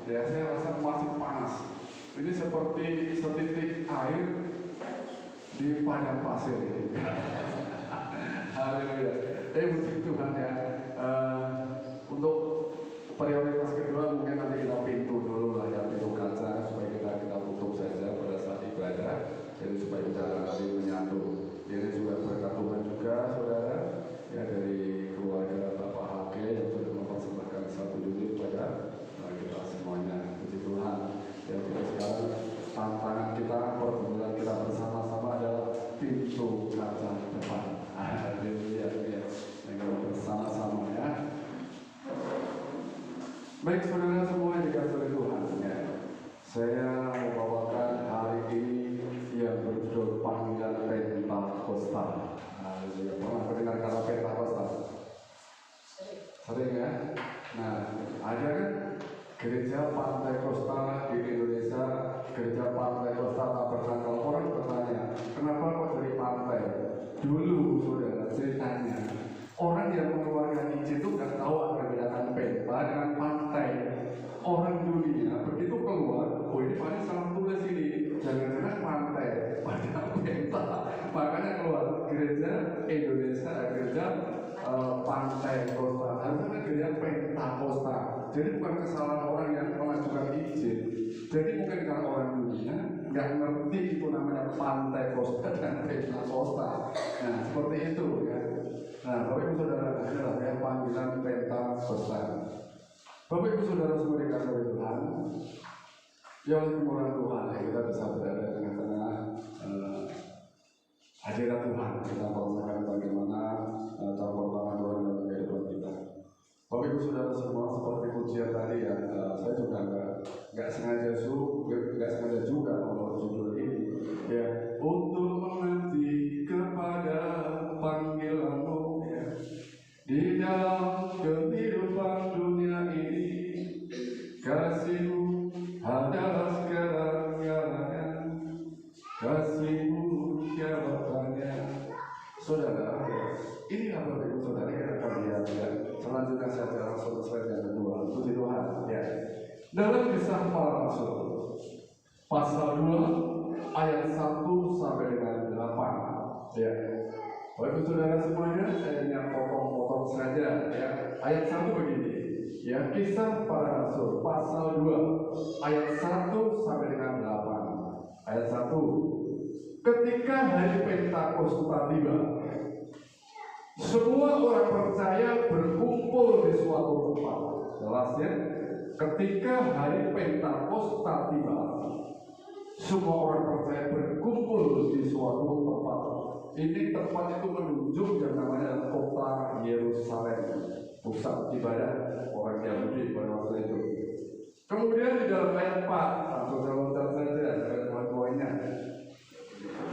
Ya, saya rasa masih panas. Ini seperti setitik air di padang pasir. Haleluya. Puji Tuhan ya. Untuk prioritas kedua mungkin nanti kita pintu dulu lah ya, pintu kaca supaya kita tutup saja pada saat ibadah. Jadi supaya udara nanti menyatu. Ini juga berkat Tuhan juga saudara ya, dari keluarga Bapak Hake yang sudah mempersembahkan 1 unit pada kita semuanya. Puji Tuhan ya, kita sekarang tantangan kita, pergumulan kita bersama-sama adalah pintu kaca depan. Haleluya ya, dengan bersama-sama ya. Baik saudara semua yang dikasihi oleh Tuhan ya, saya membawakan hari ini yang berjudul panggilan Pentakosta. Pernah mendengar kata Pentakosta? Sering ya? Nah, ada kan gereja Pantai Kosta di Indonesia, gereja Pantai Kosta tak pernah. Kalau orang bertanya, kenapa kok dari pantai? Dulu saudara ceritanya, orang yang mengeluarkan izin itu nggak tahu apa perbedaan penta dengan pantai. Orang dunia begitu keluar, oh ini paling salah tulis ini, jangan-jangan pantai, padahal penta. Makanya keluar gereja Indonesia, gereja Pantai Kosta, harusnya gereja Pentakosta. Jadi bukan kesalahan orang yang mengajukan izin. Jadi mungkin kalau orang dunia nggak ngerti itu namanya Pantai Kosta dan Pentakosta. Nah seperti itu ya. Nah Bapak Ibu Saudara, adalah yang panggilan Pentakosta. Bapak Ibu Saudara semua dikasihi oleh Tuhan, ya oleh kemurahan Tuhan ya, kita bisa berada di tengah-tengah hadirat Tuhan. Kita merasakan bagaimana campur tangan Tuhan dalam kehidupan kita. Bapak Ibu Saudara semua, seperti pujian tadi ya, saya juga nggak sengaja juga membawa judul ini ya, untuk menanti kepada panggilanmu ya, di dalam kehidupan dunia ini. Kasihmu adalah segala-galanya, kasihmu jawabannya. Saudara, inilah Bapak Ibu Saudara yang akan lihat ya. Selanjutnya saya langsung slide yang kedua. Puji Tuhan ya. Dalam Kisah Para Rasul pasal 2 ayat 1 sampai dengan 8 ya. Bapak Ibu Saudara semuanya, saya hanya potong-potong saja ya. Ayat 1 begini ya, Kisah Para Rasul pasal 2 ayat 1 sampai dengan 8. Ayat 1, ketika hari Pentakosta tiba, semua orang percaya berkumpul di suatu tempat. Jelas ya, ketika hari Pentakosta tiba, semua orang percaya berkumpul di suatu tempat. Ini tempat itu menunjuk yang namanya kota Yerusalem, pusat ibadah orang Yahudi pada waktu itu. Kemudian di dalam ayat 4, langsung saya lontar saja ayat poinnya.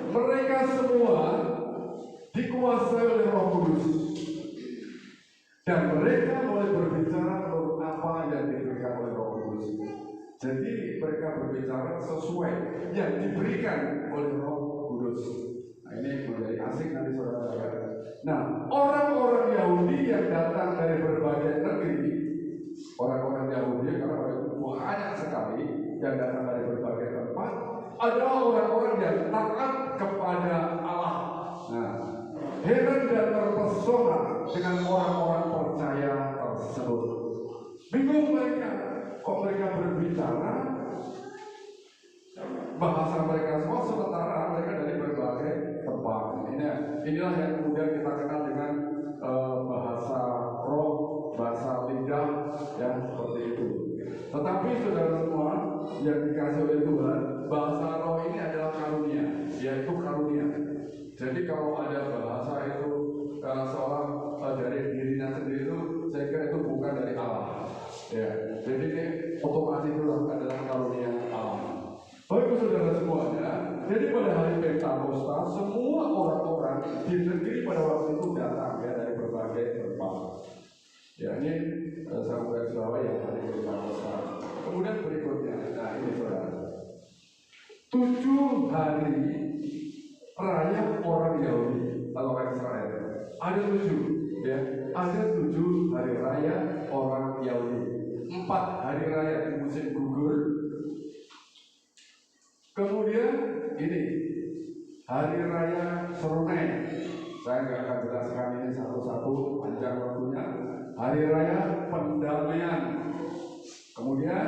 Mereka semua dikuasai oleh Roh Kudus, dan mereka mulai berbicara tentang apa yang diberikan oleh Roh Kudus. Jadi mereka berbicara sesuai yang diberikan oleh Roh Kudus. Nah ini menjadi asik nanti saudara-saudara. Nah orang-orang Yahudi yang datang dari berbagai negeri, orang-orang Yahudi karena banyak sekali yang datang dari berbagai tempat, adalah orang-orang yang taat kepada Allah. Nah, heran dan terpesona dengan orang-orang percaya tersebut. Bingung mereka, kok mereka berbicara bahasa mereka semua sementara mereka dari berbagai tempat. Inilah yang kemudian kita kenal dengan bahasa roh, bahasa lidah, ya seperti itu. Tetapi saudara semua yang dikasih oleh Tuhan, bahasa roh ini adalah karunia, yaitu karunia. Jadi kalau ada bahasa itu seorang dari dirinya sendiri itu, saya kira itu bukan dari Allah. Ya, jadi ini otomatis itu adalah karunia Allah. Baik saudara semuanya, jadi pada hari Pentakosta semua orang-orang di negeri pada waktu itu datang ya dari berbagai tempat. Ya ini sampai Surabaya yang hari Pentakosta. Kemudian berikutnya, nah ini saudara, 7 hari raya orang Yahudi atau orang Israel. Ada 7, ya, ada 7 hari raya orang Yahudi. 4 hari raya di musim Kemudian ini hari raya Serunai. Saya nggak akan jelaskan ini satu-satu, panjang waktunya. Hari raya Pendamaian. Kemudian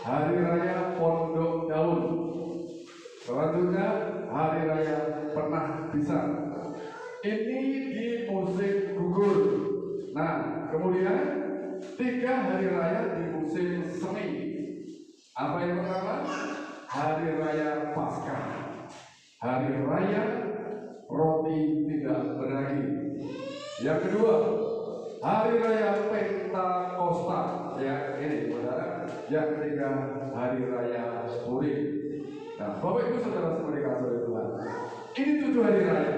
hari raya Pondok Daun. Selanjutnya hari raya Penah Pisang. Ini di musim gugur. Nah, kemudian 3 hari raya di musim semi. Apa yang pertama? Hari raya Paskah, hari raya roti tidak beragi. Yang kedua, hari raya Pentakosta. Ya, ini saudara. Yang ketiga, hari raya Purim. Nah, Bapak Ibu Saudara sekalian kasih Tuhan, ini 7 hari raya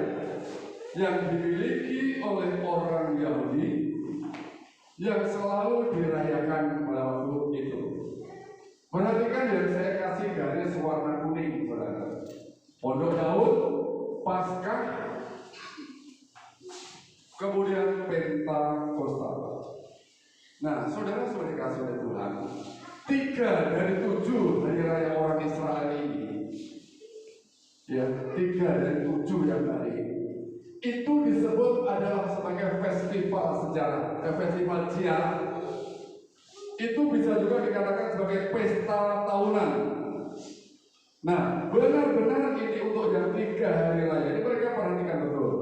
yang dimiliki oleh orang Yahudi yang selalu dirayakan pada waktu itu. Perhatikan yang saya kasih garis warna kuning, saudara. Pondok Daun, Paskah, kemudian Pentakosta. Nah, saudara-saudara kasih oleh Tuhan, 3 dari 7 hari raya orang Israel ini, ya 3 dari 7 yang tadi, itu disebut adalah sebagai festival sejarah, festival ziarah. Itu bisa juga dikatakan sebagai pesta tahunan. Nah, benar-benar ini untuk yang 3 hari raya ini mereka perhatikan betul.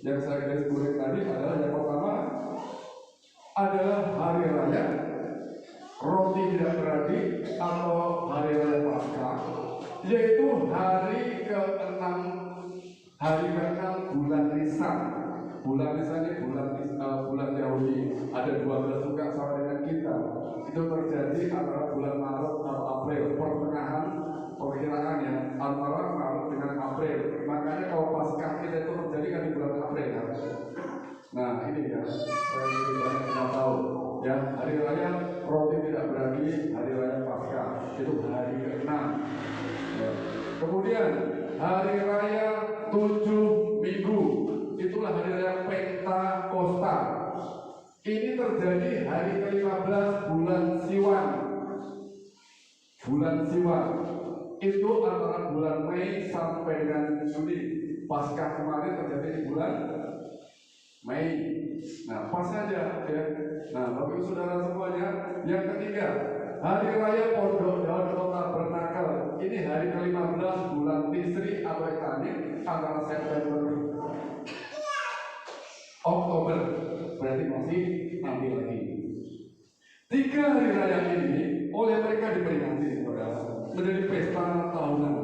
Yang saya garis bawahi tadi adalah yang pertama adalah hari raya roti tidak beragi atau hari raya Paskah, yaitu hari ke-6 bulan Nisan. Bulan Nisan ini bulan Yahudi. Ada 12 juga sama dengan kita. Itu terjadi antara bulan Maret atau April, pertengahan perkiraannya antara Maret dengan April. Makanya kalau Paskah kita itu terjadi kan di bulan April kan? Nah ini ya, saya lebih banyak tidak tahu. Ya, hari raya roti tidak beragi, hari raya Paskah itu hari ke-6. Ya. Kemudian hari raya 7 minggu, itulah hari raya Pentakosta. Ini terjadi hari ke-15 bulan Siwan. Bulan Siwan itu antara bulan Mei sampai dengan Juni. Paskah kemarin terjadi di bulan Mei. Nah, pas saja ya. Nah, Bapak Ibu Saudara semuanya, yang ketiga, hari raya Pondok Daun atau Tabernakel. Ini hari ke-15 bulan Tisri atau Ektanik antara September Oktober. Berarti masih ambil lagi. 3 hari raya ini oleh mereka diperingati, saudara, menjadi pesta tahunan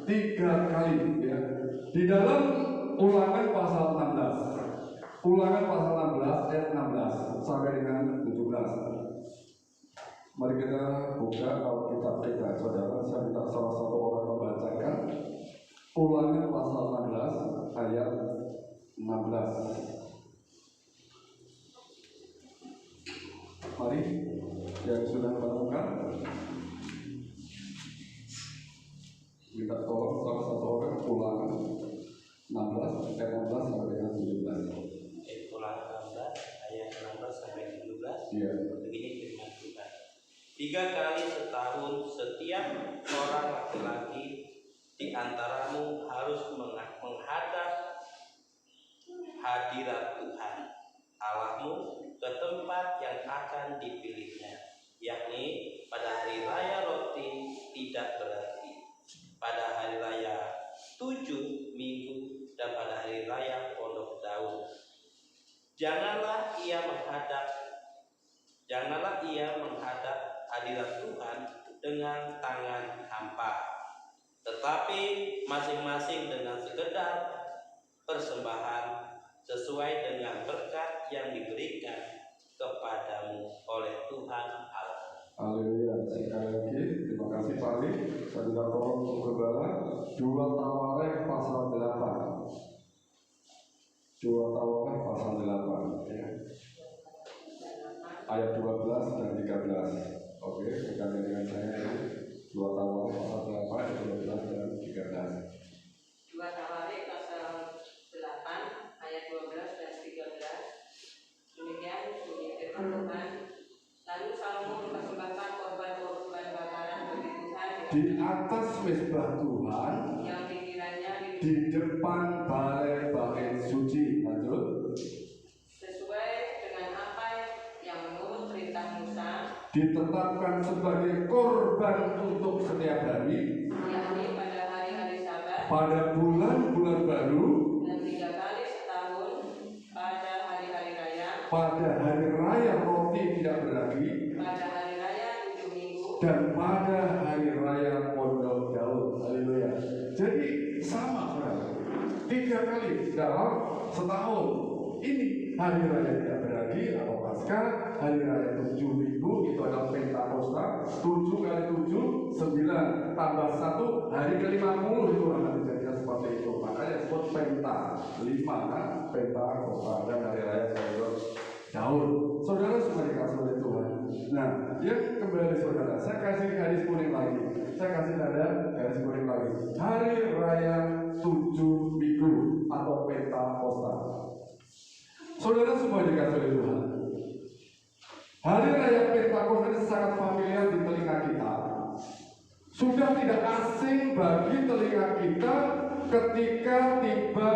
3 kali ya. Di dalam Ulangan pasal 16. Ulangan pasal 16 ayat 16 sampai dengan 17. Mari kita buka Alkitab kita, saudara. Saya minta salah satu orang membacakan Ulangan pasal 16 ayat 16. Mari yang sudah menemukan, minta tolong salah satu orang. Ulangan 16 ayat 16 sampai dengan 17. Ulangan 16 ayat 16 sampai 17. Iya. Begini firman Tuhan. 3 kali setahun setiap orang laki-laki di antaramu harus menghadap hadirat Tuhan Allahmu ke tempat yang akan dipilihnya, yakni pada hari raya roti tidak berarti, pada hari raya 7 minggu, dan pada hari raya Pondok Daun. Janganlah ia menghadap hadirat Tuhan dengan tangan hampa, tetapi masing-masing dengan sekedar persembahan sesuai dengan berkat yang diberikan kepadamu oleh Tuhan Allah. Haleluya. Sekali lagi terima kasih Pak Ali. Saya minta tolong untuk gembala 2 Tawarikh pasal 8. 2 Tawarikh pasal 8 ya. Ayat 12 dan 13. Oke, sekali dengan saya 2 Tawarikh pasal 8 ayat 12 dan 13. 2 Tawarikh pasal 8 ayat 12 dan 13. Demikian bunyi firman Tuhan. Lalu Salomo mempersembahkan korban bakaran bagi Tuhan di di atas mezbah Tuhan, yang pikirannya di depan balai bait suci. Lanjut. sesuai dengan apa yang menurut perintah Musa, Ditetapkan sebagai korban untuk setiap hari, yakni pada hari-hari Sabat pada bulan-bulan baru, dan 3 kali setahun pada hari-hari raya, pada hari raya roti tidak beragi, pada hari raya 7 minggu, dan pada hari raya pondok Daud. Haleluya. Jadi sama, saudara. 3 kali dalam setahun. Ini hari raya tidak beragi atau Paskah, hari raya 7 minggu itu adalah Pentakosta. 7 kali 7 9 tambah 1 hari ke-50 itu akan dijadikan seperti itu. Makanya disebut Penta 5 kan? Pentakosta dan hari raya pondok Daud. Saudara semua dikasih oleh Tuhan. Nah, yang kembali saudara, saya kasih garis kuning lagi. Saya kasih tanda garis kuning lagi. Hari raya 7 minggu atau Pentakosta. Saudara semua dikasih oleh Tuhan. Hari raya Pentakosta ini sangat familiar di telinga kita. Sudah tidak asing bagi telinga kita ketika tiba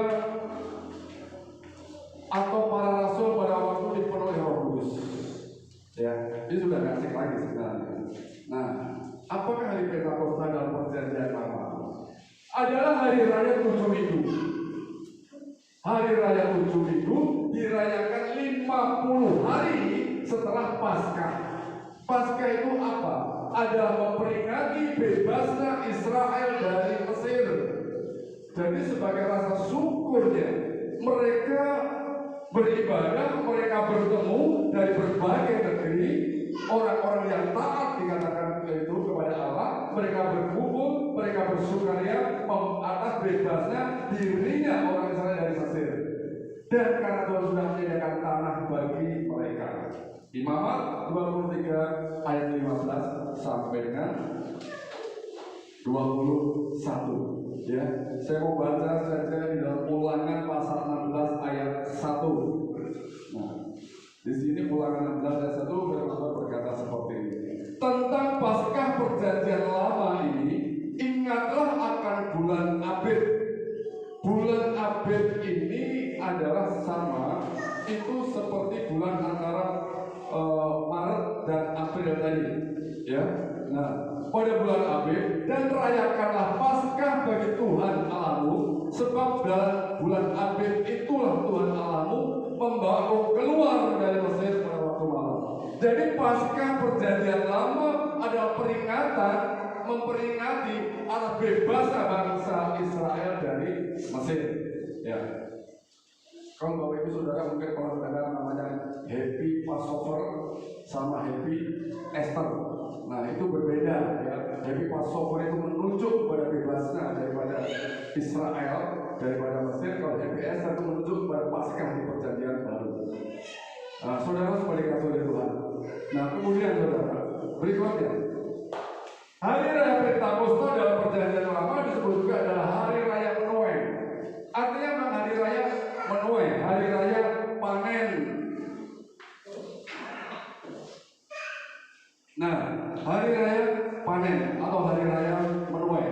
atau para rasul pada waktu dipenuhi Roh Kudus. Ya, ini sudah tidak asing lagi sebenarnya. Nah, apakah hari Pentakosta dalam perjanjian lama? Adalah hari raya 7 minggu. Hari raya 7 minggu dirayakan 50 hari setelah Paskah. Paskah itu apa? Adalah memperingati bebasnya Israel dari Mesir. Jadi sebagai rasa syukurnya mereka beribadah, mereka bertemu dari berbagai negeri, orang-orang yang taat dikatakan itu kepada Allah, mereka berkumpul, mereka bersukaria atas bebasnya dirinya orang Israel dari Mesir. Dan karena Tuhan sudah menyediakan tanah bagi mereka. Imamat 23 ayat 15 sampai dengan 21. Ya, saya mau baca saja di dalam Ulangan pasal 16 ayat 1. Nah, di sini Ulangan 16 ayat 1 firman berkata seperti ini. Tentang Paskah perjanjian lama ini, ingatlah akan bulan Abib. Bulan Abib ini adalah sama, itu seperti bulan antara Maret dan April tadi. Ya, nah, pada bulan Abib dan rayakanlah Paskah bagi Tuhan Allahmu, sebab dalam bulan Abib itulah Tuhan Allahmu membawamu keluar dari Mesir pada waktu malam. Jadi Paskah perjanjian lama adalah peringatan memperingati atas bebasnya bangsa Israel dari Mesir. Ya. Kalau Bapak Ibu Saudara mungkin kalau mendengar namanya Happy Passover sama Happy Easter. Nah, itu berbeda ya. Happy Passover itu menunjuk pada bebasnya daripada Israel daripada Mesir. Kalau Happy Easter itu menunjuk pada Paskah di perjanjian baru. Nah, saudara sebagai kasih oleh Tuhan. Nah, kemudian saudara berikutnya, hari raya Pentakosta dalam perjanjian lama disebut juga adalah hari raya menuai. Artinya memang hari raya menuai, hari raya panen. Nah, hari raya panen atau hari raya menuai.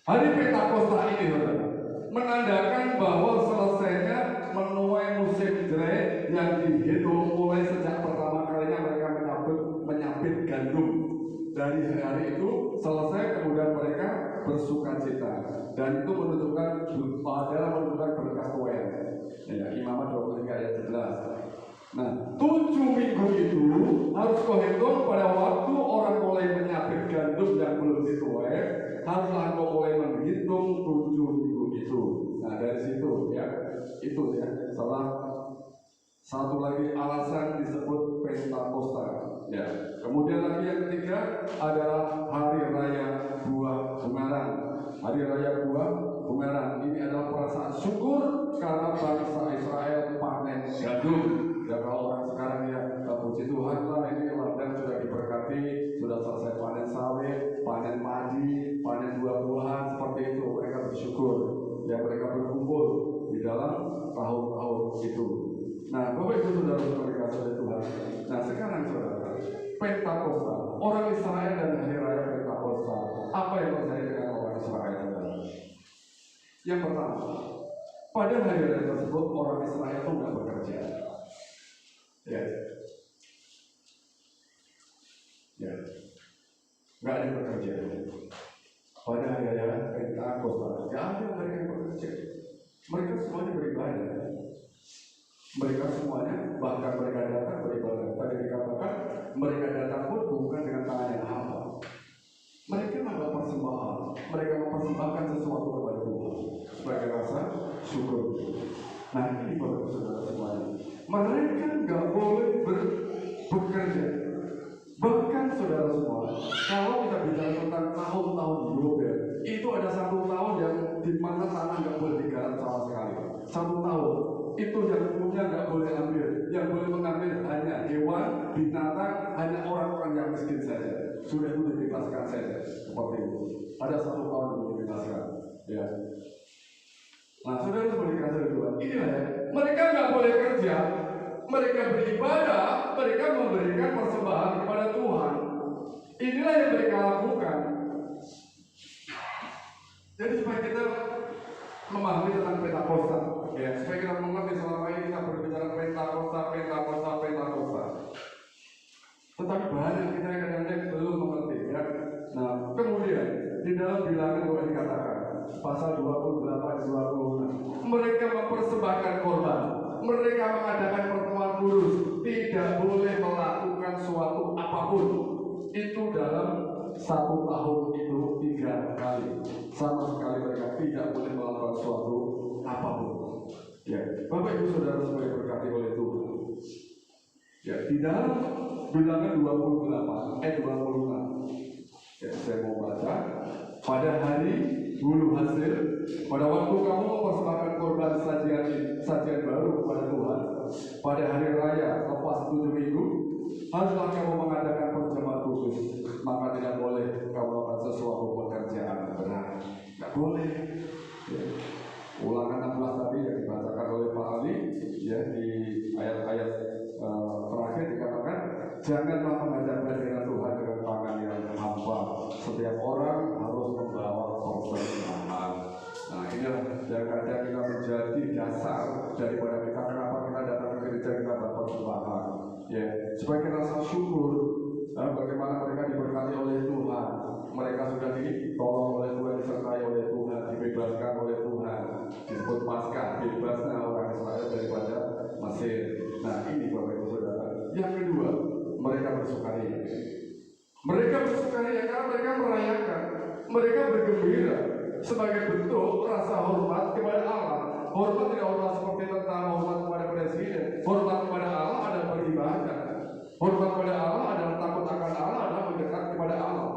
Hari Pentakosta ini saudara menandakan bahwa selesainya menuai musim jelek yang dihitung mulai sejak pertama kalinya mereka menyabit gandum. Dari hari itu selesai, kemudian mereka bersukacita, dan itu menunjukkan adalah menunjukkan berkah tuayan. Ya, Imamat 23 ayat 11. Nah, 7 minggu itu harus kau hitung pada waktu orang mulai menyabit gandum yang belum dituai, haruslah kau mulai menghitung 7 minggu itu. Nah, dari situ ya, itu ya. Satu lagi alasan disebut Pentakosta. Ya. Kemudian lagi yang ketiga adalah hari raya buah bungaran. Hari raya buah bungaran ini adalah perasaan syukur karena bangsa Israel panen gandum. Ya, kalau orang sekarang ya puji Tuhan lah, ini ladang sudah diberkati, sudah selesai panen sawit, panen padi, panen buah-buahan, seperti itu. Mereka bersyukur. Ya, mereka berkumpul di dalam tahun-tahun itu. Nah, Bapak Ibu Saudara dikasih oleh Tuhan. Nah, sekarang saudara, Pentakosta, orang Israel dan hari raya Yang pertama, pada hari raya tersebut orang Israel itu nggak bekerja. Ya, ya, nggak ada yang bekerja. Pada hari raya Pentakosta, nggak ada mereka yang bekerja. Mereka semuanya beribadah. Mereka semuanya, bahkan mereka datang beribadah. Tadi dikatakan mereka datang pun bukan dengan tangan yang hampa. Mereka membawa persembahan. Mereka mempersembahkan sesuatu kepada Tuhan sebagai rasa syukur. Nah, ini bapak saudara semuanya. Mereka nggak boleh bekerja. Bahkan saudara semua, kalau kita bicara tentang tahun-tahun Yobel, itu ada satu tahun yang di mana tanah nggak boleh digarap sama sekali. Satu tahun itu yang punya nggak boleh ambil, yang boleh mengambil hanya hewan, binatang, hanya orang-orang yang miskin saja. Sudah itu dibebaskan saja, seperti itu. Ada satu tahun yang dibebaskan, ya. Nah, saudara sebagai kasih Tuhan, inilah ya. Mereka nggak boleh kerja, mereka beribadah, mereka memberikan persembahan kepada Tuhan. Inilah yang mereka lakukan. Jadi supaya kita memahami tentang Pentakosta, ya, supaya kita mengerti selama ini kita berbicara Pentakosta. Tetapi banyak kita yang kadang-kadang belum mengerti, ya. Nah, kemudian di dalam bilangan boleh dikatakan pasal 28-26, mereka mempersembahkan korban, mereka mengadakan pertemuan kudus, tidak boleh melakukan suatu apapun. Itu dalam satu tahun itu 3 kali, sama sekali mereka tidak boleh melakukan suatu apapun. Ya, Bapak Ibu Saudara semua yang berkati oleh Tuhan. Ya, di dalam bilangan 28 ayat 26. Ya, saya mau baca. Pada hari hulu hasil, pada waktu kamu mempersembahkan korban sajian baru kepada Tuhan, pada hari raya lepas 7 minggu, haruslah kamu mengadakan perjamuan khusus. Maka tidak boleh kamu melakukan sesuatu pekerjaan benar. Tidak boleh. Ya. Ulangan 16 tadi yang dibacakan oleh Pak Ali, ya, di ayat-ayat terakhir dikatakan, janganlah menghadap hadirat Tuhan dengan tangan yang hampa. Setiap orang harus membawa persembahan. Nah, inilah yang kadang kita menjadi dasar daripada kita kenapa kita datang ke gereja, kita berpersembahan. Ya, supaya kita rasa syukur. Bagaimana mereka diberkati oleh Tuhan, mereka sudah ditolong oleh Tuhan, disertai oleh Tuhan, dibebaskan oleh Tuhan. Disebut Paskah, bebasnya orang Israel daripada Mesir. Nah, ini Bapak Ibu Saudara. Yang kedua, mereka bersukaria. Mereka bersukaria karena mereka merayakan, mereka bergembira sebagai bentuk rasa hormat kepada Allah. Hormat tidak hormat seperti tentara, hormat kepada presiden. Hormat kepada Allah adalah beribadah. Hormat kepada Allah adalah takut akan Allah, adalah mendekat kepada Allah.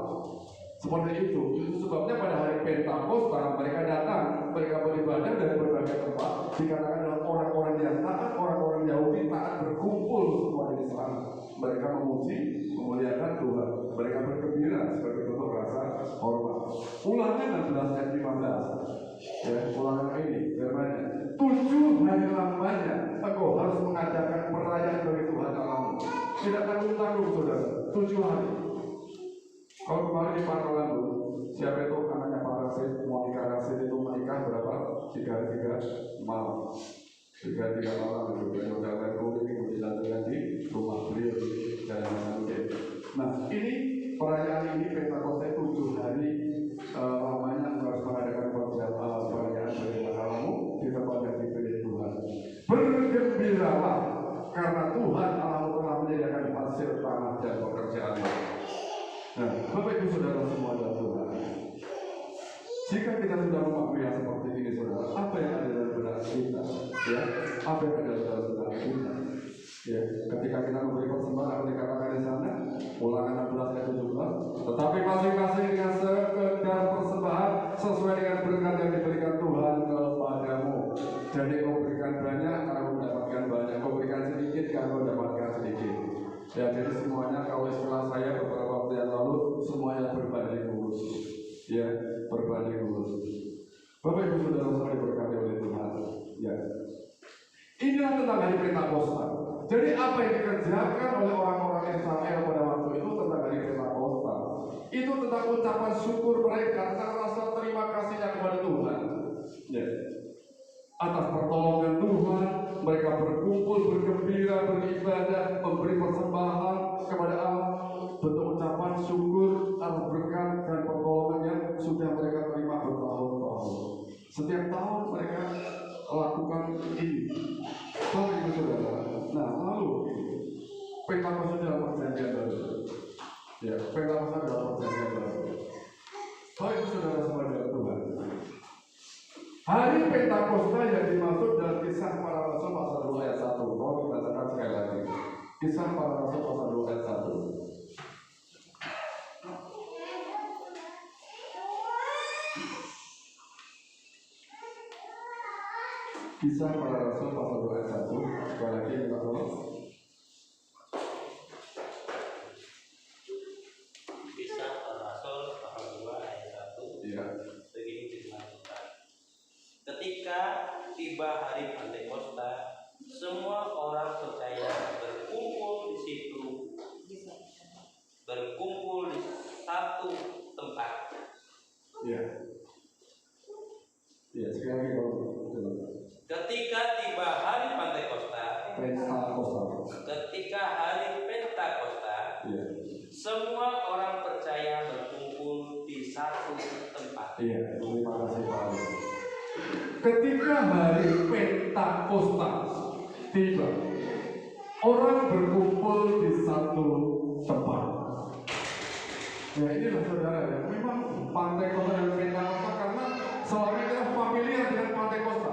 Seperti itu. Itu sebabnya pada hari Pentakosta mereka datang, mereka beribadah dari berbagai tempat. Dikatakan adalah orang-orang yang taat, orang-orang Yahudi taat berkumpul semua di sana. Mereka memuji, memuliakan Tuhan. Mereka bergembira sebagai bentuk rasa hormat. Ulangan 16 ayat 15. Ya, ulangan ini firman-Nya. 7 hari lamanya engkau harus mengadakan perayaan bagi Tuhan Allahmu. Tidak tanggung-tanggung, saudara. 7 hari. Kalau kemarin di Paralambu, siapa itu anaknya Pak Rasid, Monica Rasid itu menikah berapa? 3 malam. 3 malam itu hotel Merkuri, kemudian dilakukan di rumah beliau di Jalan Sanke. Nah, ini perayaan ini Pentakosta 7 hari lamanya harus mengadakan perayaan bagi Allahmu di tempat yang dipilih Tuhan. Bergembiralah karena Tuhan Allahmu telah menyediakan hasil tanah dan pekerjaanmu. Nah, Bapak Ibu Saudara semua dalam Tuhan, jika kita sudah memahami yang seperti ini, saudara, apa yang ada dalam benak kita, ya, apa yang ada dalam benak kita, ya, ketika kita memberi persembahan, dikatakan di sana, Ulangan 16 ayat 17, tetapi masing-masing dengan sekedar persembahan sesuai dengan berkat yang diberikan Tuhan kepadamu. Jadi kau berikan banyak, kamu mendapatkan banyak. Kau berikan sedikit, kamu mendapatkan sedikit. Ya, jadi semuanya kalau istilah saya beberapa waktu yang lalu, semuanya berbanding lurus. Ya, berbanding lurus. Bapak Ibu Saudara semua diberkati oleh Tuhan. Ya. Inilah tentang hari Pentakosta. Jadi apa yang dikerjakan oleh orang-orang Israel pada waktu itu tentang hari Pentakosta, itu tentang ucapan syukur mereka, tentang rasa terima kasihnya kepada Tuhan. Ya. Atas pertolongan Tuhan, mereka berkumpul, bergembira, beribadah, memberi persembahan kepada Allah, bentuk ucapan syukur atas berkat dan pertolongan yang sudah mereka terima bertahun-tahun. Setiap tahun mereka lakukan ini. Bapak Ibu Saudara. Nah, lalu Pentakosta dalam perjanjian baru. Ya, Pentakosta dalam perjanjian baru. Bapak Ibu Saudara semua dalam Tuhan. Hari Pentakosta yang dimaksud dalam Kisah Para Rasul pasal 2 ayat 1. Kalau kita bacakan sekali lagi. Kisah Para Rasul pasal 2 ayat 1. Kisah Para Rasul pasal 2 ayat 1. Sekali lagi kita tolong. Kisah Para Rasul pasal 2 ayat 1. Iya. Begini firman Tuhan. Ketika tiba hari Pentakosta, semua orang percaya berkumpul di situ, berkumpul di satu tempat. Iya. Iya, sekali lagi kalau Ketika tiba hari Pentakosta, ketika hari Pentakosta, iya. semua orang percaya berkumpul di satu tempat. Iya, terima kasih Pak. Ketika hari Pentakosta tiba, orang berkumpul di satu tempat. Ya inilah saudara ya, memang Pentakosta dan Pentakosta karena selama ini kita familiar dengan Pentakosta.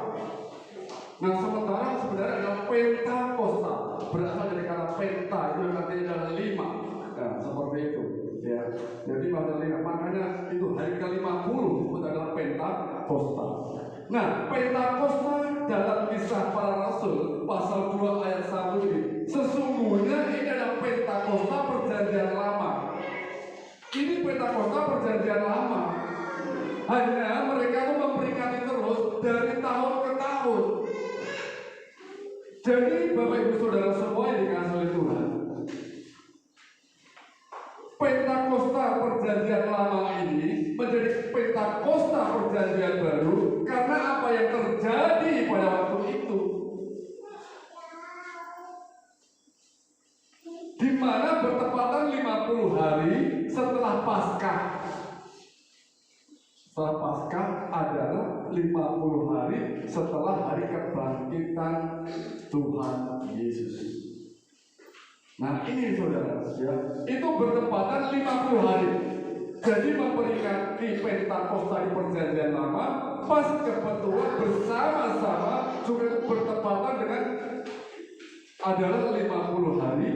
Nah sementara sebenarnya adalah Pentakosta berasal dari kata penta itu yang artinya adalah 5. Nah seperti itu ya. Jadi pada 5 makanya itu hari ke-50 disebut adalah Pentakosta. Nah Pentakosta dalam Kisah Para Rasul pasal 2 ayat 1 ini sesungguhnya ini adalah Pentakosta perjanjian lama. Ini Pentakosta perjanjian lama. Hanya mereka itu memperingati terus dari tahun ke tahun. Jadi Bapak Ibu Saudara semua yang dikasihi oleh Tuhan, Pentakosta perjanjian lama ini menjadi Pentakosta perjanjian baru karena apa yang terjadi pada waktu itu, di mana bertepatan 50 hari setelah Paskah. Setelah Paskah adalah 50 hari setelah hari kebangkitan Tuhan Yesus. Nah ini saudara ya, itu bertepatan 50 hari. Jadi memperingati Pentakosta di perjanjian lama pas kebetulan bersama-sama juga bertepatan dengan adalah 50 hari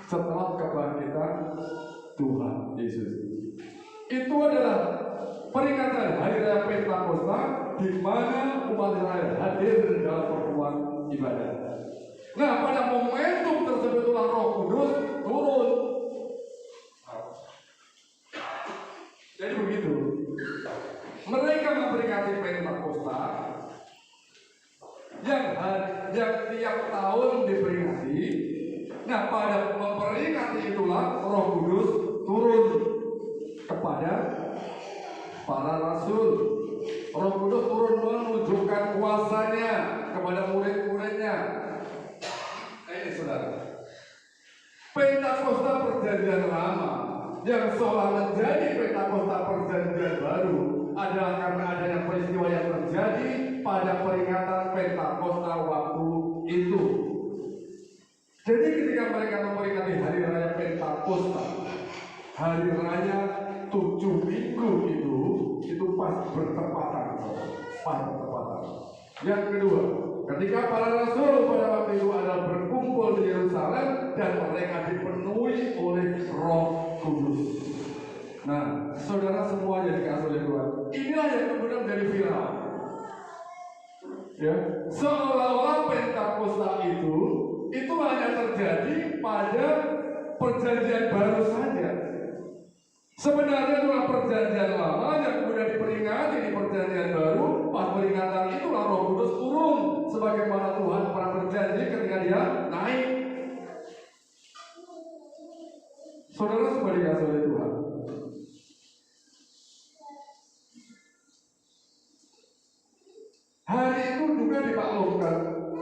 setelah kebangkitan Tuhan Yesus. Itu adalah peringatan hari raya Pentakosta di mana umat Israel hadir dalam pertemuan ibadah. Nah, pada momentum tersebut itulah Roh Kudus turun. Jadi begitu. Mereka memperingati Pentakosta yang tiap tahun diperingati. Nah, pada memperingati itulah Roh Kudus turun kepada para rasul. Roh Kudus turun menunjukkan kuasanya kepada murid-muridnya. Ini saudara, Pentakosta perjanjian lama yang seolah menjadi Pentakosta perjanjian baru adalah karena adanya peristiwa yang terjadi pada peringatan Pentakosta waktu itu. Jadi ketika mereka memperingati hari raya Pentakosta, hari raya 7 minggu itu pas bertepatan. Yang kedua, ketika para rasul pada waktu itu adalah berkumpul di Yerusalem dan mereka dipenuhi oleh Roh Kudus. Nah, saudara semua yang dikasihi oleh Tuhan, inilah yang kemudian menjadi viral. Ya, seolah-olah Pentakosta itu hanya terjadi pada perjanjian baru saja. Sebenarnya itulah perjanjian lama yang kemudian diperingati di perjanjian baru. Pas peringatan itulah Roh Kudus turun sebagaimana Tuhan pernah berjanji ketika Dia naik. Saudara semua dikasihi oleh Tuhan.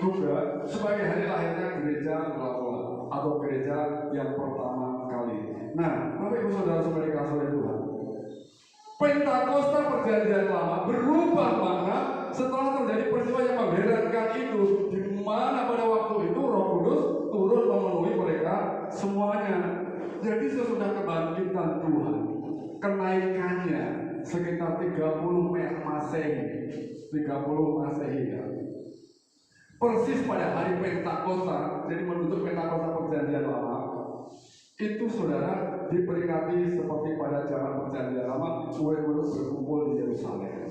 juga sebagai hari lahirnya gereja mula-mula atau gereja yang pertama kali. Nah, Bapak Ibu Saudara semua dikasih oleh Tuhan, Pentakosta perjanjian lama berubah makna setelah terjadi peristiwa yang mengherankan itu, di mana pada waktu itu Roh Kudus turun memenuhi mereka semuanya. Jadi sesudah kebangkitan Tuhan, kenaikannya sekitar 30 Masehi, 30 Masehi ya. Persis pada hari Pentakosta, jadi menutup Pentakosta perjanjian lama, itu saudara diperingati seperti pada zaman perjanjian lama, murid-murid berkumpul di Yerusalem.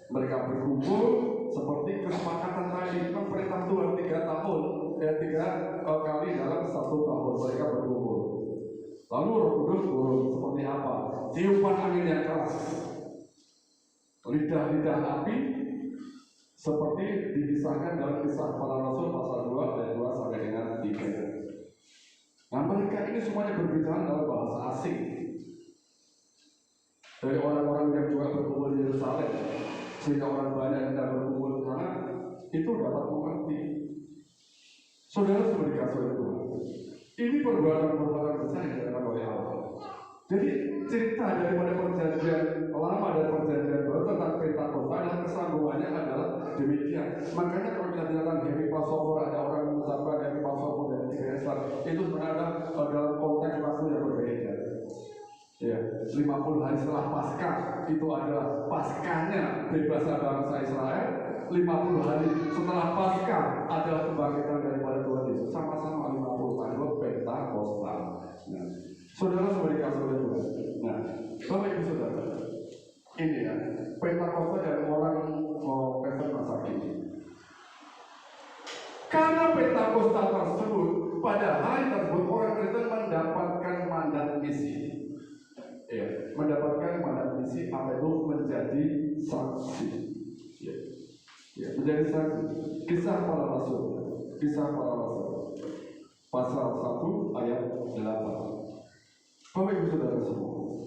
Mereka berkumpul seperti kesepakatan tadi, kan perintah Tuhan 3 tahun, 3 kali dalam 1 tahun mereka berkumpul. Lalu Roh Kudus turun seperti apa? Tiupan angin yang keras, lidah-lidah api, seperti dikisahkan dalam Kisah Para Rasul pasal 2 ayat 2 sampai dengan 3. Nah, mereka ini semuanya berbicara dalam bahasa asing. Dari orang-orang yang juga berkumpul di Yerusalem, sehingga orang banyak yang berkumpul di sana, itu dapat mengerti. Saudara sudah dikasih oleh Tuhan. Ini perbuatan-perbuatan besar yang dilakukan oleh Allah. Jadi cerita daripada perjanjian lama dan perjanjian baru tentang Pentakosta dan kesambungannya adalah demikian. Makanya kalau kita bilang Happy Passover, ada orang mengucapkan Happy Passover dan Tiga Esar, itu sebenarnya dalam konteks waktu yang berbeda. Ya, 50 hari setelah Paskah itu adalah Paskahnya bebasnya bangsa Israel. 50 hari setelah Paskah adalah kebangkitan daripada Tuhan Yesus. Sama-sama 50 hari Pentakosta. Nah, saudara semua dikasih oleh Tuhan. Nah, Bapak Ibu Saudara, ini ya, Pentakosta dari orang Kristen masa kini. Karena Pentakosta tersebut, pada hari tersebut orang Kristen mendapatkan mandat misi. Ya, mendapatkan mandat misi apa itu menjadi saksi. Ya, menjadi saksi. Kisah Para Rasul. Kisah Para Rasul. Pasal 1 ayat 8. Bapak Ibu Saudara semua,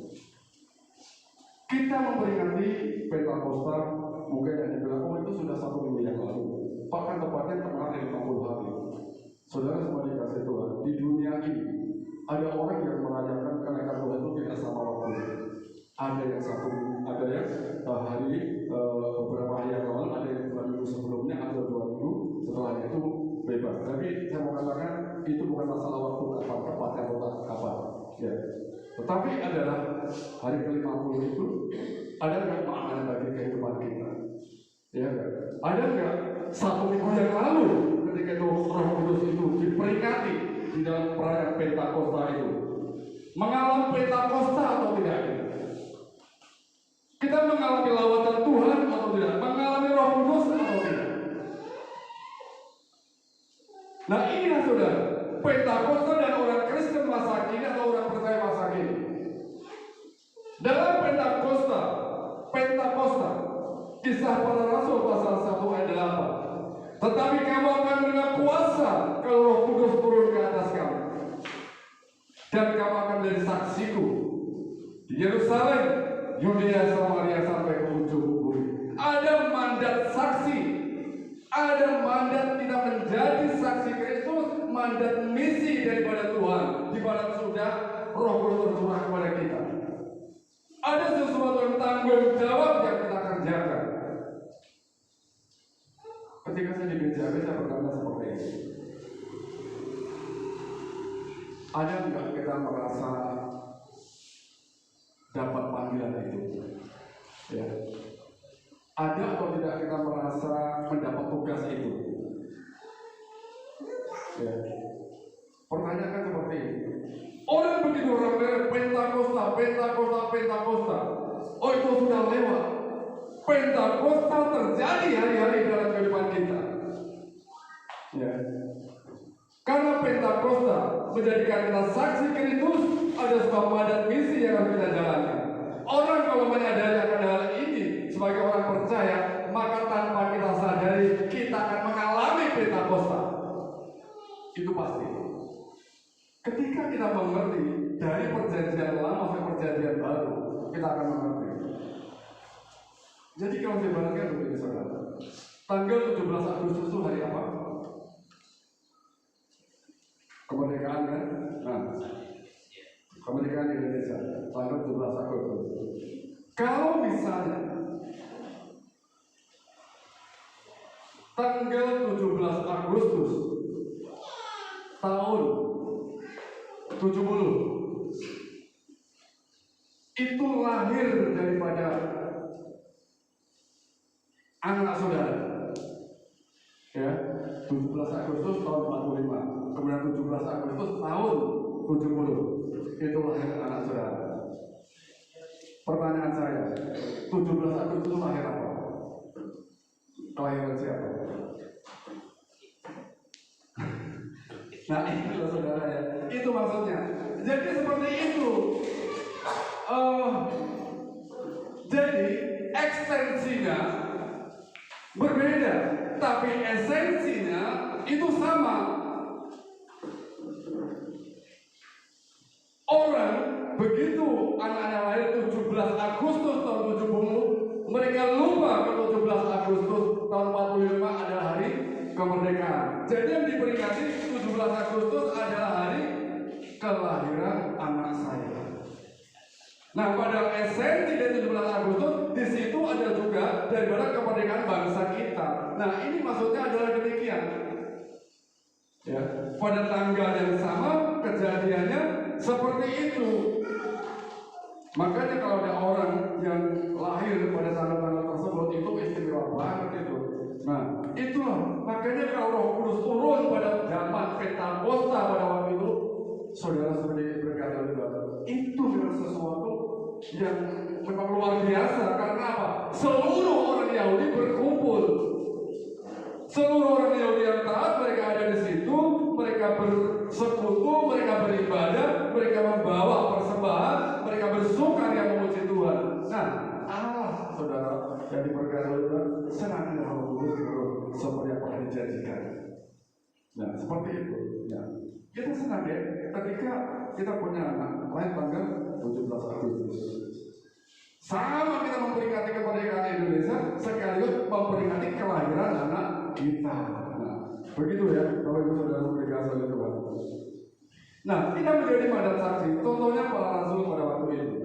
kita memperingati Pentakosta mungkin yang dibilang, oh itu sudah 1 minggu yang lalu. Bahkan tepatnya tengah dari 50 hari. Saudara semua dikasih Tuhan, di dunia ini ada orang yang merayakan kenaikan Tuhan itu tidak sama waktu. Ada yang 1 minggu, ada yang hari beberapa hari yang lalu, ada yang 2 minggu sebelumnya, ada 2 minggu setelahnya, itu bebas. Tapi saya mau katakan itu bukan masalah waktu kapan tepatnya atau kapan. Ya. Tetapi adalah hari ke-50 itu ada nggak makna bagi kehidupan kita? Ya, ada nggak 1 minggu yang lalu ketika itu Roh Kudus itu diperingati di dalam perayaan Pentakosta itu, mengalami Pentakosta atau tidak? Kita mengalami lawatan Tuhan atau tidak? Mengalami Roh Kudus atau tidak? Nah, inilah saudara, Pentakosta dan orang Kristen masa kini atau orang percaya masa kini. Dalam Pentakosta, Kisah Para Rasul pasal 1 ayat 8. Tetapi kamu akan menerima kuasa kalau Roh Kudus turun ke atas kamu, dan kamu akan menjadi saksiku di Yerusalem, Yudea, Samaria sampai ke ujung bumi. Ada mandat saksi, ada mandat kita menjadi saksi Kristus, mandat misi daripada Tuhan, di mana sudah Roh Kudus tercurah kepada kita. Ada sesuatu yang tanggung jawab yang kita kerjakan. Ketika saya di gereja, saya berkata seperti ini. Ada nggak kita merasa dapat panggilan itu? Ya. Ada atau tidak kita merasa mendapat tugas itu? Ya. Pertanyaan kan seperti ini. Orang begitu ramai Pentakosta. Oh, itu sudah lewat. Pentakosta terjadi hari-hari dalam kehidupan kita. Ya. Karena Pentakosta menjadikan kita saksi Kristus, ada sebuah mandat misi yang harus kita jalankan. Orang kalau menyadari akan hal ini sebagai orang percaya, maka tanpa kita sadari kita akan mengalami Pentakosta. Itu pasti. Ketika kita mengerti dari perjanjian lama ke perjanjian baru, kita akan mengerti. Jadi kalau saya bagikan begini saudara, tanggal 17 Agustus itu hari apa? kemerdekaan kan? Nah, kemerdekaan Indonesia tanggal 17 Agustus. Kalau misalnya tanggal 17 Agustus tahun 70 itu lahir daripada anak saudara, ya, 17 Agustus tahun 45, kemudian 17 Agustus tahun 70 itu lahir anak saudara. Pertanyaan saya, 17 Agustus itu lahir apa? Kelahiran siapa? Nah itu saudara ya, itu maksudnya. Jadi seperti itu. Jadi ekstensinya berbeda, tapi esensinya itu sama. Orang begitu anaknya lahir 17 Agustus tahun 70, mereka lupa kalau 17 Agustus tahun 45 adalah hari kemerdekaan. Jadi yang diperingati 17 Agustus adalah hari kelahiran anak saya. Nah, pada esensi dari 17 Agustus di situ ada juga daripada kemerdekaan bangsa kita. Nah, ini maksudnya adalah demikian. Ya, pada tanggal yang sama kejadiannya seperti itu. Makanya kalau ada orang yang lahir pada tanggal-tanggal tersebut itu istimewa banget itu. Nah, itulah makanya kalau Roh Kudus turun pada zaman Pentakosta pada waktu itu, saudara seperti berkata itu adalah sesuatu yang memang luar biasa. Karena apa? Seluruh orang Yahudi berkumpul. Seluruh orang Yahudi yang taat, mereka ada di situ, mereka bersekutu, mereka beribadah, mereka membawa persembahan, mereka bersukaria memuji Tuhan. Nah, Allah, saudara, yang diberkati oleh Tuhan, senang Roh Kudus seperti apa yang dijanjikan. Nah, seperti itu. Ya. Kita senang ya, ketika kita punya anak lahir tanggal 17 Agustus. Sama kita memperingati kemerdekaan Indonesia, sekaligus memperingati kelahiran anak kita. Nah, begitu ya, Bapak Ibu Saudara memperingati oleh Tuhan. Nah, kita menjadi padat saksi. Contohnya para rasul pada waktu itu.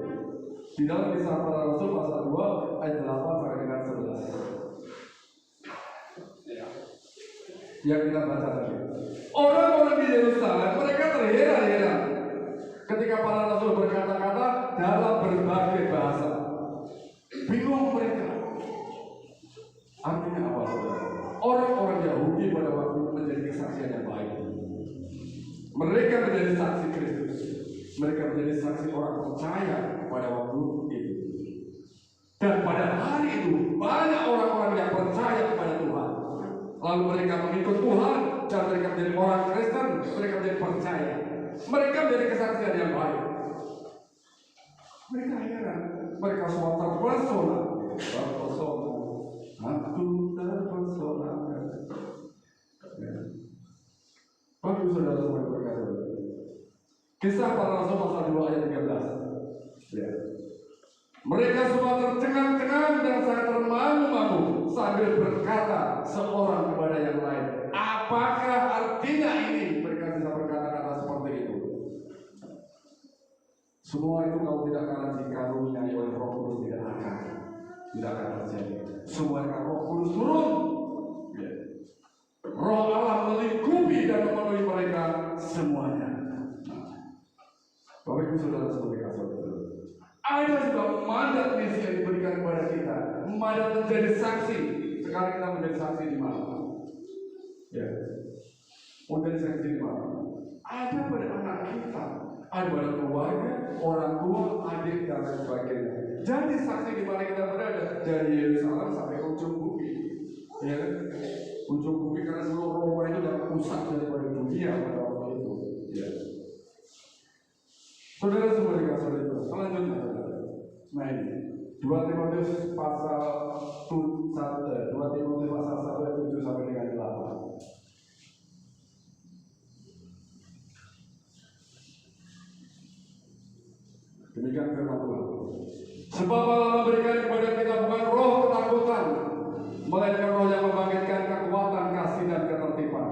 Di dalam kisah para rasul pasal 2 ayat 8 sampai dengan 11. Yang kita baca tadi. Orang-orang di Yerusalem mereka terheran-heran ketika para rasul berkata-kata dalam berbagai bahasa. Bingung mereka. Artinya apa, saudara? Orang-orang Yahudi pada waktu itu menjadi kesaksian yang baik. Mereka menjadi saksi Kristus. Mereka menjadi saksi orang percaya pada waktu itu. Dan pada hari itu banyak orang-orang yang percaya kepada Tuhan. Lalu mereka mengikut Tuhan dan mereka menjadi orang Kristen. Mereka menjadi percaya. Mereka menjadi kesaksian yang baik. Mereka heran. Mereka semua terpesona. Aku terpesona. Bapak Ibu Saudara semua berkata. Kisah para rasul pasal 2 ayat 13. Ya. Mereka semua tercengang-cengang dan sangat termangu-mangu sambil berkata seorang kepada yang lain, apakah artinya ini? Mereka bisa berkata-kata seperti itu. Semua itu kalau tidak akan dikaruniai oleh Roh Kudus tidak akan terjadi. Semua akan Roh Kudus turun. Ya. Roh Allah melingkupi dan memenuhi mereka semuanya. Bapak Ibu Saudara sebagai kasar. Ada juga mandat misi yang diberikan kepada kita. Mandat menjadi saksi. Sekarang kita menjadi saksi di mana? Ya. Menjadi saksi di mana? Ada pada anak kita. Ada pada keluarga, orang tua, adik, dan lain sebagainya. Jadi saksi di mana kita berada. Dari Yerusalem sampai ujung bumi. Ya. Ujung bumi karena seluruh Roma itu adalah pusat daripada dunia pada waktu itu. Ya. Saudara semua dikasih itu. Selanjutnya, nah ini 2 Timotius pasal 1 ayat 7 sampai dengan 8. Demikian firman Tuhan. Sebab Allah memberikan kepada kita bukan roh ketakutan, melainkan roh yang membangkitkan kekuatan, kasih dan ketertiban.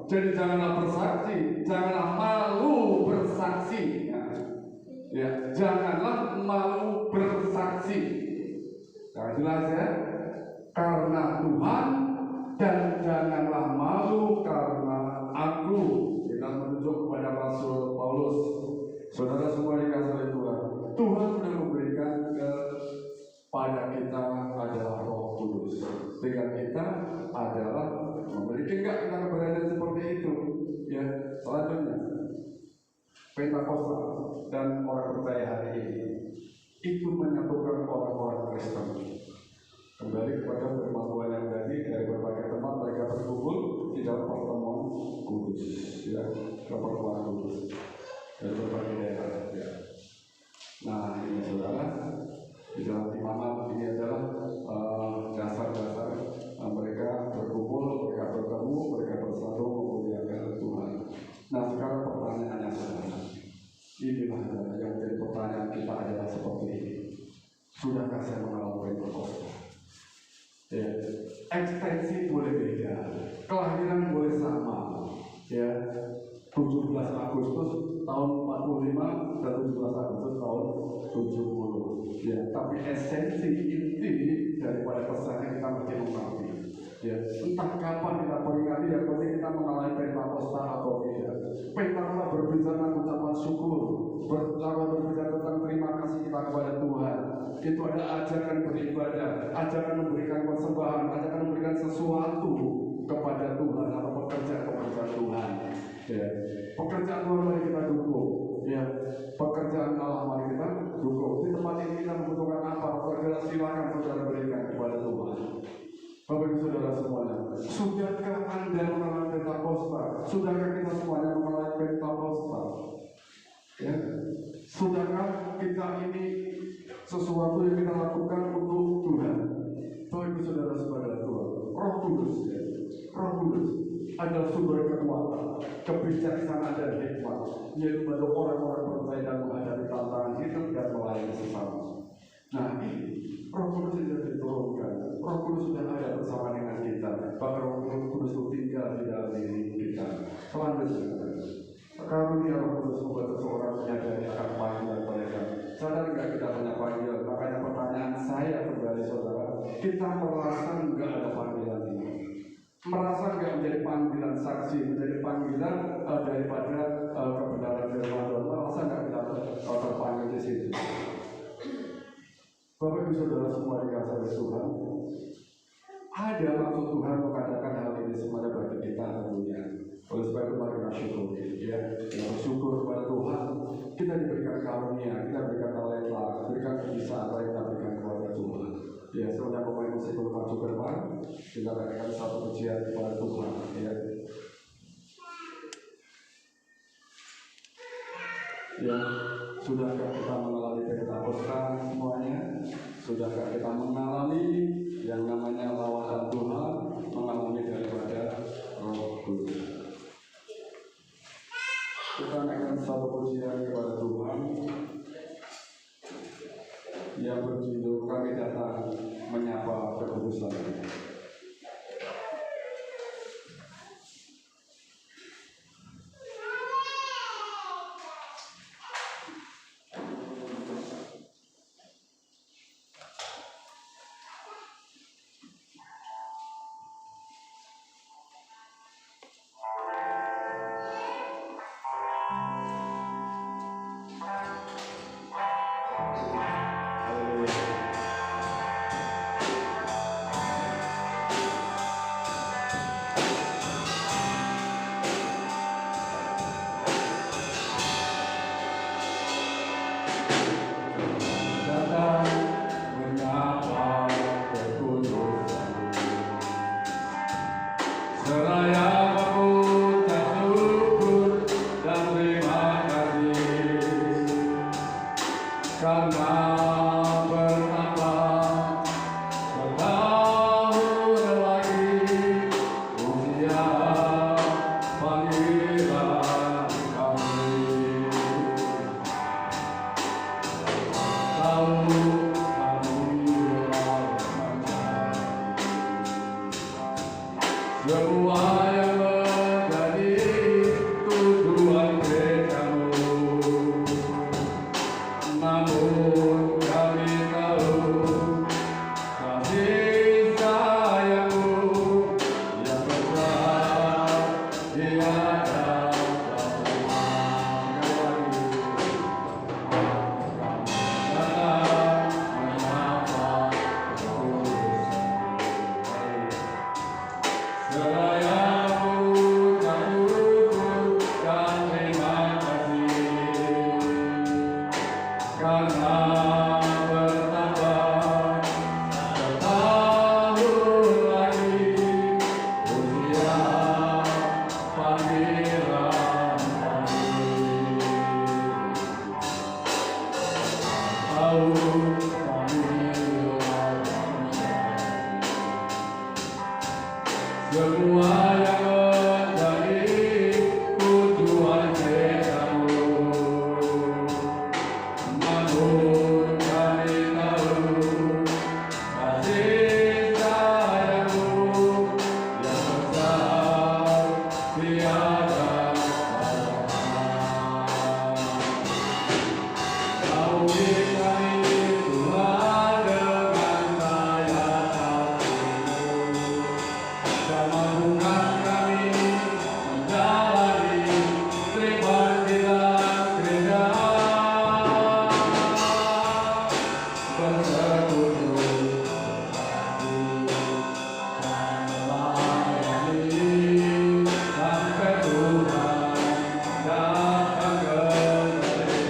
Jadi janganlah bersaksi, janganlah malu bersaksi. Ya, janganlah malu bersaksi. Nah, jelas ya. Karena Tuhan, dan janganlah malu karena aku. Kita menunjuk kepada Rasul Paulus. Saudara semua dikasih oleh Tuhan. Tuhan sudah memberikan kepada kita adalah Roh Kudus. Sehingga kita adalah memiliki enggak kita keberadaan seperti itu. Ya, selanjutnya Pentakosta dan orang percaya hari ini itu menyatukan orang-orang Kristen. Kembali kepada firman Tuhan yang tadi, dari berbagai tempat mereka berkumpul di dalam pertemuan kudus, ya, pertemuan kudus dari berbagai daerah. Ya. Nah, ini saudara, di dalam imamat ini adalah dasar-dasar mereka berkumpul, mereka bertemu, mereka bersatu memuliakan Tuhan. Nah, sekarang pertanyaannya saudara, inilah yang menjadi pertanyaan kita adalah seperti ini. Sudahkah saya mengalami Pentakosta? Ya, ekstensi boleh beda, kelahiran boleh sama, ya, 17 Agustus tahun 45 dan 17 Agustus tahun 70, ya, tapi esensi inti daripada pesannya kita mesti mengerti, ya, entah kapan kita peringati, yang penting kita mengalami Pentakosta atau tidak. Pentakosta berbicara ucapan syukur, berbicara tentang terima kasih kita kepada Tuhan. Itu ada ajaran beribadah, ajaran memberikan persembahan, ajaran memberikan sesuatu kepada Tuhan atau pekerjaan Tuhan. Ya. Pekerjaan Tuhan mari kita dukung. Ya. Pekerjaan Allah mari kita dukung. Di tempat ini kita membutuhkan apa? Pekerjaan silakan saudara berikan kepada Tuhan. Bapak Ibu Saudara semuanya, sudahkah Anda mengalami Pentakosta? Sudahkah kita semuanya mengalami Pentakosta? Ya. Sudahkah kita ini sesuatu yang kita lakukan untuk Tuhan? Bapak Ibu Saudara semuanya Tuhan, Roh Kudus, ya. Roh Kudus adalah sumber kekuatan, kebijaksanaan dan hikmat, yaitu membantu orang-orang percaya dan menghadapi tantangan hidup dan melayani sesama. Nah, ini Roh Kudus sudah diturunkan. Roh Kudus sudah ada bersama dengan kita. Bahkan Roh Kudus itu tinggal di dalam diri kita. Selanjutnya, karunia Roh Kudus membuat seseorang menyadari akan panggilan mereka. Sadar nggak kita punya panggilan? Makanya pertanyaan saya kembali saudara, kita merasa nggak ada panggilan ini? Merasa nggak menjadi panggilan saksi, menjadi panggilan daripada kebenaran firman Tuhan? Merasa nggak kita terpanggil di situ? Bapak Ibu Saudara semua dikasih oleh Tuhan, ada maksud Tuhan mengadakan hal ini semuanya bagi kita tentunya. Oleh sebab itu mari kita syukuri, ya. Kita bersyukur kepada Tuhan, kita diberikan karunia, kita diberikan talenta, diberikan kebisaan, kita berikan kepada Tuhan. Ya, semuanya pemain musik maju ke depan, kita berikan satu pujian kepada Tuhan, ya. Ya, sudahkah kita mengalami Pentakosta semuanya? Sudahkah kita mengalami yang namanya lawatan Tuhan, mengalami daripada Roh Kudus? Kita naikkan satu pujian kepada Tuhan yang berjudul Kami Datang Menyapa Kekudusan. Semua yang menjadi tujuan cintamu, namun kami tahu kasih sayangmu yang besar tiada batas. Kau kami Tuhan dengan sayang kasih-Mu. Sambungkan kami menjalani panggilan gereja bersekutu dan melayani sampai Tuhan datang kembali.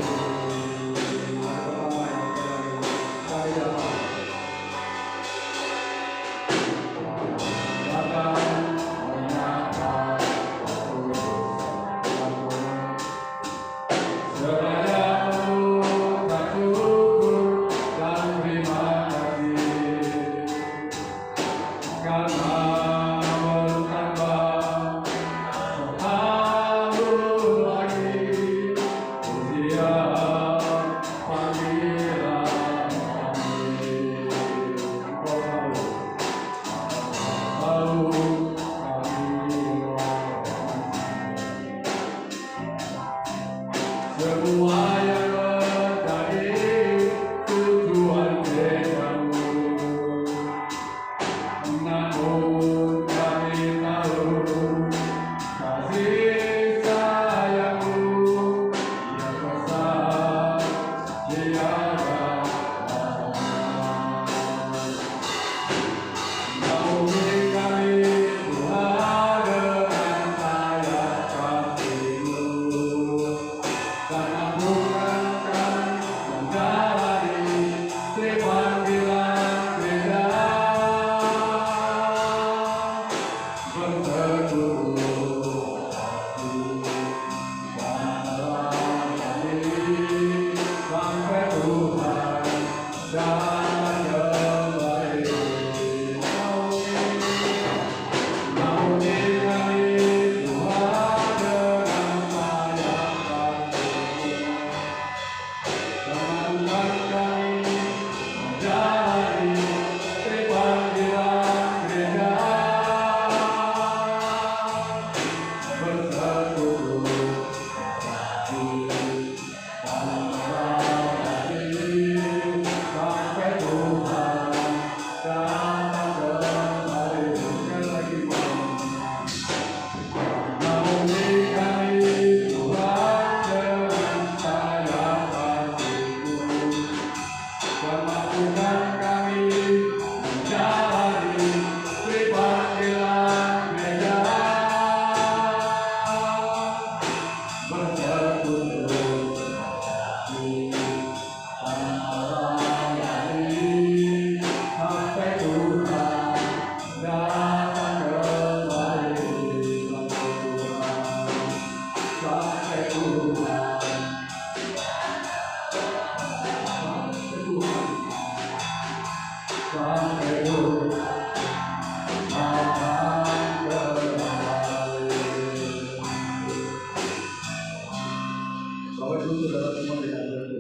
Semua yang menjadi tujuan cintamu, namun kami tahu kasih sayangmu yang besar tiada batas. Naungi kami Tuhan dengan sayang kasih-Mu. Karena bukan kami menjalani panggilan gereja bersekutu dan melayani sampai Tuhan datang kembali. Naungi kami Tuhan dengan sayang kasih-Mu. Sambungkan kami menjalani panggilan gereja bersekutu dan melayani sampai Tuhan datang kembali. Sekali lagi, naungi kami Tuhan dengan sayang kasih-Mu. Selamatkan kami menjalani panggilan gereja bersekutu dan melayani sampai Tuhan datang kembali. Sampai Tuhan, sampai Tuhan, sampai Tuhan datang kembali. Bapak Ibu Saudara semua,